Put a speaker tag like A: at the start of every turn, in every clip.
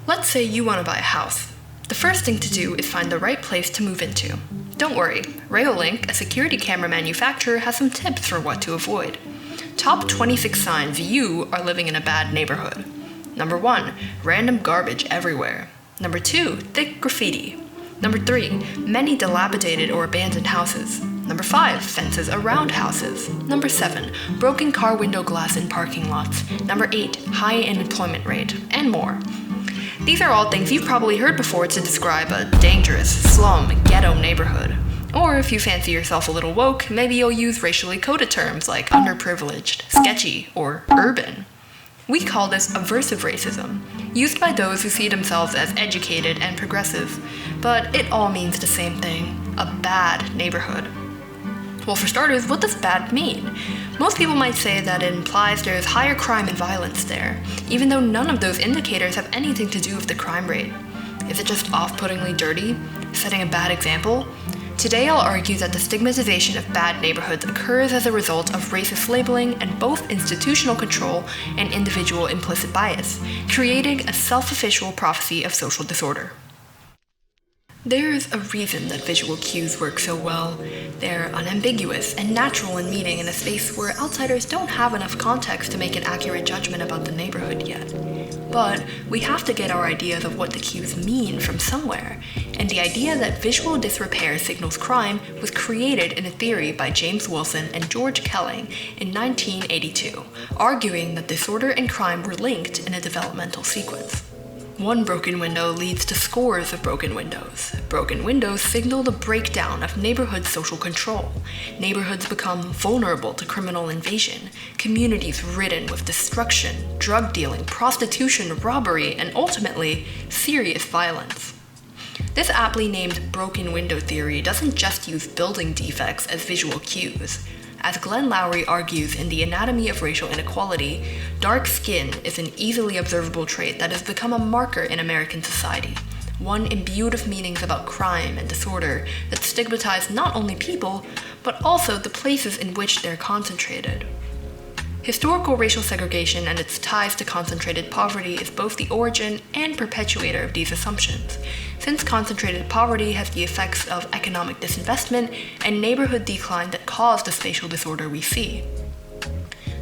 A: Let's say you want to buy a house. The first thing to do is find the right place to move into. Don't worry, Railink, a security camera manufacturer, has some tips for what to avoid. Top 26 signs you are living in a bad neighborhood. Number 1, random garbage everywhere. Number 2, thick graffiti. Number 3, many dilapidated or abandoned houses. Number 5, fences around houses. Number 7, broken car window glass in parking lots. Number 8, high unemployment rate, and more. These are all things you've probably heard before to describe a dangerous, slum, ghetto neighborhood. Or if you fancy yourself a little woke, maybe you'll use racially coded terms like underprivileged, sketchy, or urban. We call this aversive racism, used by those who see themselves as educated and progressive, but it all means the same thing, a bad neighborhood. Well, for starters, what does bad mean? Most people might say that it implies there is higher crime and violence there, even though none of those indicators have anything to do with the crime rate. Is it just off-puttingly dirty? Setting a bad example? Today I'll argue that the stigmatization of bad neighborhoods occurs as a result of racist labeling and both institutional control and individual implicit bias, creating a self-fulfilling prophecy of social disorder. There's a reason that visual cues work so well. They're unambiguous and natural in meaning in a space where outsiders don't have enough context to make an accurate judgment about the neighborhood yet. But we have to get our ideas of what the cues mean from somewhere, and the idea that visual disrepair signals crime was created in a theory by James Wilson and George Kelling in 1982, arguing that disorder and crime were linked in a developmental sequence. One broken window leads to scores of broken windows. Broken windows signal the breakdown of neighborhood social control. Neighborhoods become vulnerable to criminal invasion, communities ridden with destruction, drug dealing, prostitution, robbery, and ultimately, serious violence. This aptly named broken window theory doesn't just use building defects as visual cues. As Glenn Loury argues in The Anatomy of Racial Inequality, dark skin is an easily observable trait that has become a marker in American society, one imbued with meanings about crime and disorder that stigmatize not only people, but also the places in which they're concentrated. Historical racial segregation and its ties to concentrated poverty is both the origin and perpetuator of these assumptions, since concentrated poverty has the effects of economic disinvestment and neighborhood decline that cause the spatial disorder we see.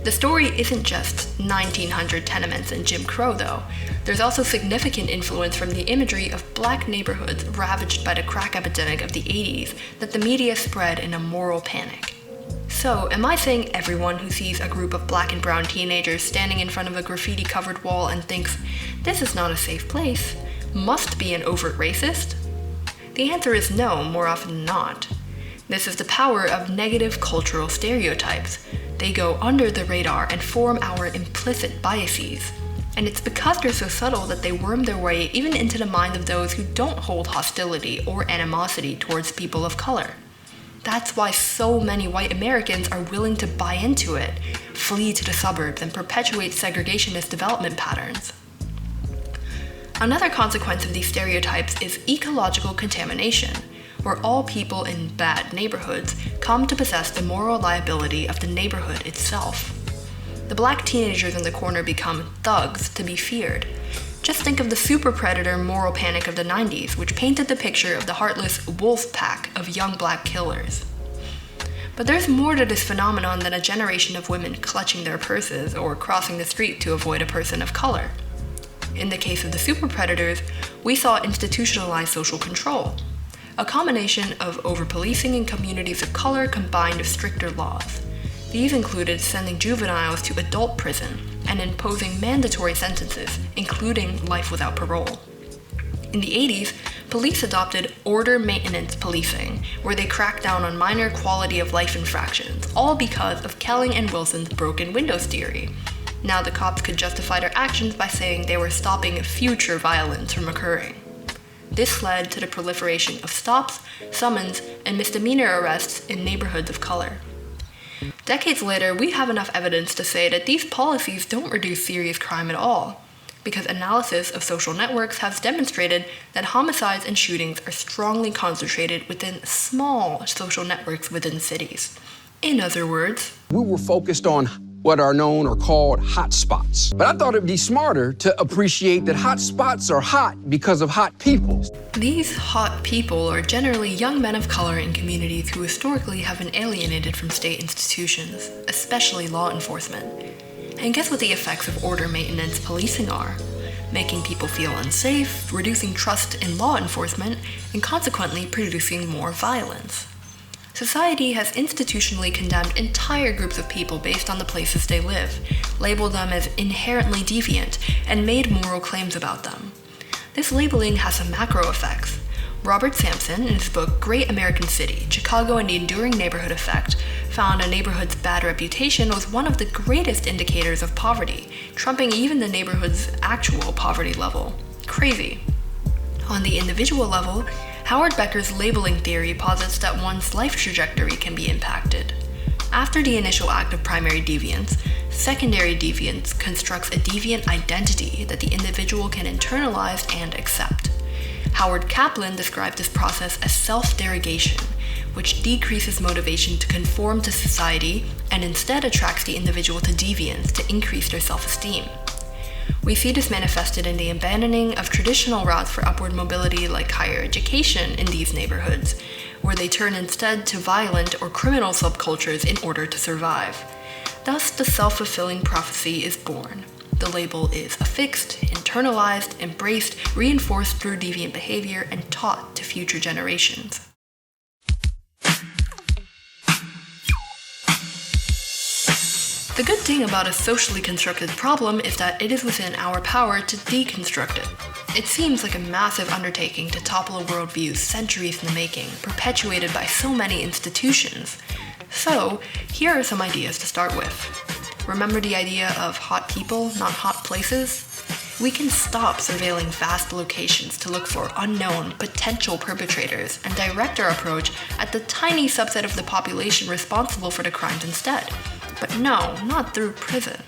A: The story isn't just 1900 tenements and Jim Crow, though. There's also significant influence from the imagery of black neighborhoods ravaged by the crack epidemic of the 80s that the media spread in a moral panic. So, am I saying everyone who sees a group of black and brown teenagers standing in front of a graffiti-covered wall and thinks, "This is not a safe place," must be an overt racist? The answer is no, more often than not. This is the power of negative cultural stereotypes. They go under the radar and form our implicit biases. And it's because they're so subtle that they worm their way even into the minds of those who don't hold hostility or animosity towards people of color. That's why so many white Americans are willing to buy into it, flee to the suburbs, and perpetuate segregationist development patterns. Another consequence of these stereotypes is ecological contamination, where all people in bad neighborhoods come to possess the moral liability of the neighborhood itself. The black teenagers in the corner become thugs to be feared. Just think of the super predator moral panic of the 90s, which painted the picture of the heartless wolf pack of young black killers. But there's more to this phenomenon than a generation of women clutching their purses or crossing the street to avoid a person of color. In the case of the super predators, we saw institutionalized social control, a combination of over-policing in communities of color combined with stricter laws. These included sending juveniles to adult prison and imposing mandatory sentences, including life without parole. In the 80s, police adopted order maintenance policing, where they cracked down on minor quality of life infractions, all because of Kelling and Wilson's broken windows theory. Now the cops could justify their actions by saying they were stopping future violence from occurring. This led to the proliferation of stops, summons, and misdemeanor arrests in neighborhoods of color. Decades later, we have enough evidence to say that these policies don't reduce serious crime at all, because analysis of social networks has demonstrated that homicides and shootings are strongly concentrated within small social networks within cities. In other words,
B: we were focused on what are known or called hot spots. But I thought it'd be smarter to appreciate that hot spots are hot because of hot people.
A: These hot people are generally young men of color in communities who historically have been alienated from state institutions, especially law enforcement. And guess what the effects of order maintenance policing are? Making people feel unsafe, reducing trust in law enforcement, and consequently producing more violence. Society has institutionally condemned entire groups of people based on the places they live, labeled them as inherently deviant, and made moral claims about them. This labeling has some macro effects. Robert Sampson, in his book Great American City, Chicago and the Enduring Neighborhood Effect, found a neighborhood's bad reputation was one of the greatest indicators of poverty, trumping even the neighborhood's actual poverty level. Crazy. On the individual level, Howard Becker's labeling theory posits that one's life trajectory can be impacted. After the initial act of primary deviance, secondary deviance constructs a deviant identity that the individual can internalize and accept. Howard Kaplan described this process as self-derogation, which decreases motivation to conform to society and instead attracts the individual to deviance to increase their self-esteem. We see this manifested in the abandoning of traditional routes for upward mobility like higher education in these neighborhoods, where they turn instead to violent or criminal subcultures in order to survive. Thus, the self-fulfilling prophecy is born. The label is affixed, internalized, embraced, reinforced through deviant behavior, and taught to future generations. The good thing about a socially constructed problem is that it is within our power to deconstruct it. It seems like a massive undertaking to topple a worldview centuries in the making, perpetuated by so many institutions. So, here are some ideas to start with. Remember the idea of hot people, not hot places? We can stop surveilling vast locations to look for unknown potential perpetrators and direct our approach at the tiny subset of the population responsible for the crimes instead. But no, not through prison.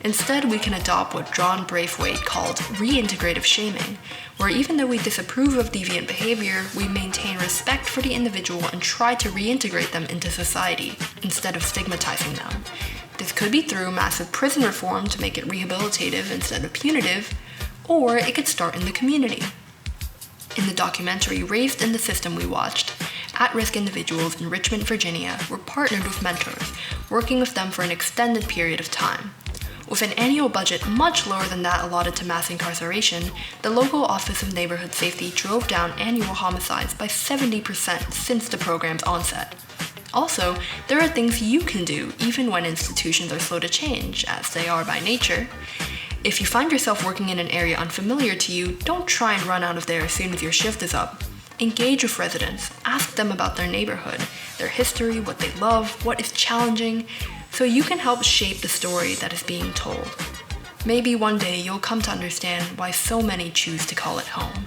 A: Instead, we can adopt what John Braithwaite called reintegrative shaming, where even though we disapprove of deviant behavior, we maintain respect for the individual and try to reintegrate them into society, instead of stigmatizing them. This could be through massive prison reform to make it rehabilitative instead of punitive, or it could start in the community. In the documentary Raised in the System we watched, at-risk individuals in Richmond, Virginia were partnered with mentors, working with them for an extended period of time. With an annual budget much lower than that allotted to mass incarceration, the local Office of Neighborhood Safety drove down annual homicides by 70% since the program's onset. Also, there are things you can do even when institutions are slow to change, as they are by nature. If you find yourself working in an area unfamiliar to you, don't try and run out of there as soon as your shift is up. Engage with residents, ask them about their neighborhood, their history, what they love, what is challenging, so you can help shape the story that is being told. Maybe one day you'll come to understand why so many choose to call it home.